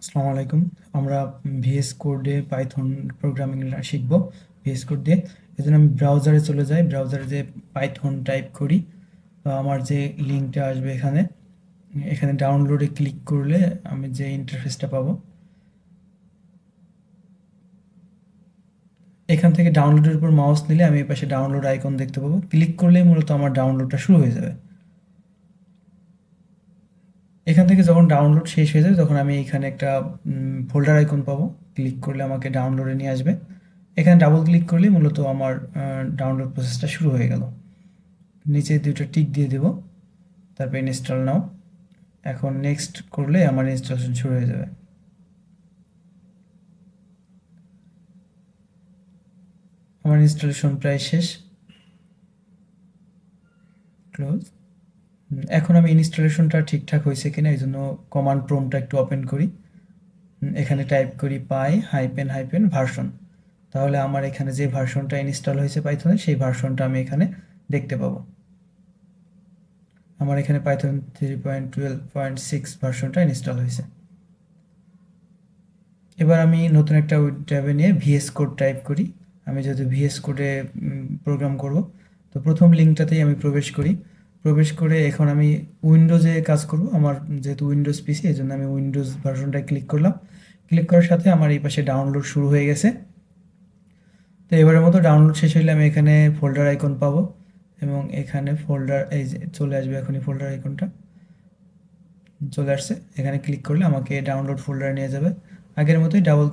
আসসালামু আলাইকুম। আমরা ভিএস কোডে পাইথন প্রোগ্রামিং শিখব ভিএস কোড দিয়ে। এজন্য আমি ব্রাউজারে চলে যাই, ব্রাউজারে যে পাইথন টাইপ করি। তো আমার যে লিঙ্কটা আসবে এখানে, এখানে ডাউনলোডে ক্লিক করলে আমি যে ইন্টারফেসটা পাবো, এখান থেকে ডাউনলোডের উপর মাউস নিলে আমি এই পাশে ডাউনলোড আইকন দেখতে পাবো। ক্লিক করলেই মূলত আমার ডাউনলোডটা শুরু হয়ে যাবে। এখান থেকে যখন ডাউনলোড শেষ হয়ে যাবে তখন আমি এখানে একটা ফোল্ডার আইকন পাবো। ক্লিক করলে আমাকে ডাউনলোডে নিয়ে আসবে। এখানে ডাবল ক্লিক করলে মূলত আমার ডাউনলোড প্রসেসটা শুরু হয়ে গেল। নিচে দুটো টিক দিয়ে দেব, তারপর ইনস্টল নাও। এখন নেক্সট করলে আমার ইনস্টলেশন শুরু হয়ে যাবে। আমার ইনস্টলেশন প্রায় শেষ। ক্লোজ। এখন আমি ইনস্টলেশনটা ঠিকঠাক হয়েছে কিনা এই জন্য কমান্ড প্রম্পটটা একটু ওপেন করি। এখানে টাইপ করি পাই হাইপেন হাইপেন ভার্সন। তাহলে আমার এখানে যে ভার্সনটা ইনস্টল হয়েছে পাইথনে সেই ভার্সনটা আমি এখানে দেখতে পাবো। আমার এখানে পাইথন 3.12.6 ভার্সনটা ইনস্টল হয়েছে। এবার আমি নতুন একটা ট্যাবে নিয়ে ভিএস কোড টাইপ করি। আমি যেহেতু ভিএস কোডে প্রোগ্রাম করব, তো প্রথম লিঙ্কটাতেই আমি প্রবেশ করি। প্রবেশ করে এখন আমি উইন্ডোজে কাজ করব। আমার যেহেতু উইন্ডোজ পিসি, এই জন্য আমি উইন্ডোজ ভার্সনটায় ক্লিক করলাম। ক্লিক করার সাথে আমার এই পাশে ডাউনলোড শুরু হয়ে গেছে। তো এবারের মতো ডাউনলোড শেষ হইলে আমি এখানে ফোল্ডার আইকন পাবো এবং এখানে ফোল্ডার এই যে চলে আসবে। এখনই ফোল্ডার আইকনটা চলে আসছে। এখানে ক্লিক করলে আমাকে ডাউনলোড ফোল্ডারে নিয়ে যাবে। আগের মতোই ডাবল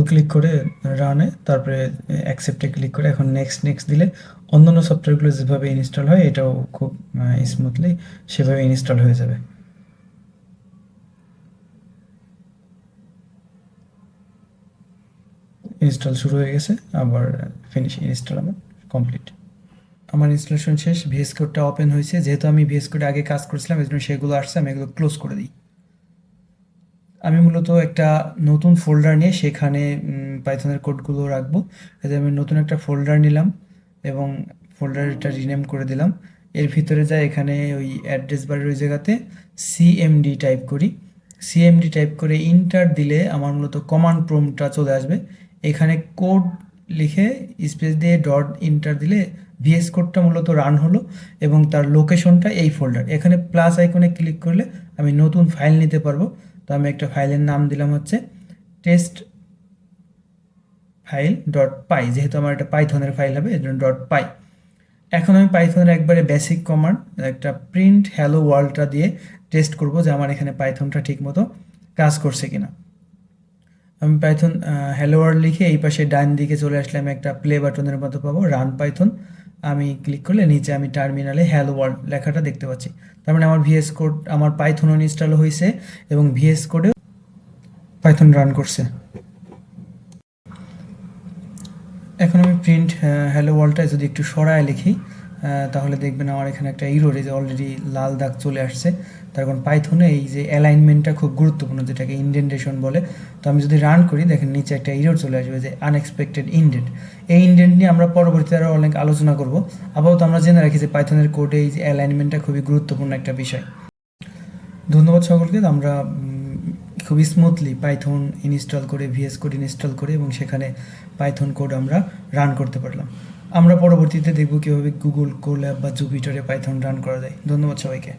ক্লিক করে রানে, তারপরে অ্যাকসেপ্টে ক্লিক করে এখন নেক্সট নেক্সট দিলে অন্যান্য সফটওয়্যারগুলো যেভাবে ইনস্টল হয় এটাও খুব স্মুথলি সেভাবে ইনস্টল হয়ে যাবে। ইনস্টল শুরু হয়ে গেছে, আবার ফিনিশ ইনস্টল আমার কমপ্লিট। আমার ইনস্টলেশন শেষ, ভিএস কোডটা ওপেন হয়েছে। যেহেতু আমি ভিএস কোডে আগে কাজ করছিলাম এই জন্য সেগুলো আসছে, আমি এগুলো ক্লোজ করে দিই। আমি মূলত একটা নতুন ফোল্ডার নিয়ে সেখানে পাইথনের কোডগুলো রাখবো। এতে আমি নতুন একটা ফোল্ডার নিলাম এবং ফোল্ডারটা রিনেম করে দিলাম। এর ভিতরে যাই, এখানে ওই অ্যাড্রেস বারের ওই জায়গাতে সিএমডি টাইপ করি। সিএমডি টাইপ করে ইন্টার দিলে আমার মূলত কমান্ড প্রম্পটটা চলে আসবে। এখানে কোড লিখে স্পেস দিয়ে ডট ইন্টার দিলে ভিএস কোডটা মূলত রান হলো এবং তার লোকেশনটা এই ফোল্ডার। এখানে প্লাস আইকনে ক্লিক করলে আমি নতুন ফাইল নিতে পারবো। তো আমি একটা ফাইলের নাম দিলাম হচ্ছে টেস্ট ফাইল ডট পাই। যেহেতু আমার একটা পাইথনের ফাইল হবে এর জন্য ডট পাই। এখন আমি পাইথনের একবারে বেসিক কমান্ড একটা প্রিন্ট হ্যালো ওয়ার্ল্ডটা দিয়ে টেস্ট করব যে আমার এখানে পাইথনটা ঠিকমতো কাজ করছে কিনা। আমি পাইথন হ্যালো ওয়ার্ল্ড লিখে এই পাশে ডান দিকে চলে আসলে আমি একটা প্লে বাটনের মতো পাবো, রান পাইথন। আমি ক্লিক করলে নিচে আমি টার্মিনালে হ্যালো ওয়ার্ল্ড লেখাটা দেখতে পাচ্ছি। তার মানে আমার ভিএস কোড, আমার পাইথনও ইনস্টল হয়েছে এবং ভিএস কোডেও পাইথন রান করছে। এখন আমি প্রিন্ট হ্যালো ওয়ার্ল্ডটা যদি একটু সরায় লিখি তাহলে দেখবেন আমার এখানে একটা ইরর, এই যে অলরেডি লাল দাগ চলে আসছে। তার কারণ পাইথনে এই যে অ্যালাইনমেন্টটা খুব গুরুত্বপূর্ণ, যেটাকে ইন্ডেন্টেশন বলে। তো আমি যদি রান করি দেখেন নিচে একটা ইরর চলে আসবে যে আনএক্সপেক্টেড ইন্ডেন্ট। এই ইন্ডেন্ট নিয়ে আমরা পরবর্তীতে আরও অনেক আলোচনা করব। আপাতত আমরা জেনে রাখি যে পাইথনের কোডে এই যে অ্যালাইনমেন্টটা খুবই গুরুত্বপূর্ণ একটা বিষয়। ধন্যবাদ সকলকে। আমরা খুব স্মুথলি পাইথন ইনস্টল করে ভিএস কোড ইনস্টল করে এবং সেখানে পাইথন কোড আমরা রান করতে পারলাম। আমরা পরবর্তীতে দেখব কীভাবে গুগল কোল্যাব বা জুপিটারে পাইথন রান করা যায়। ধন্যবাদ সবাইকে।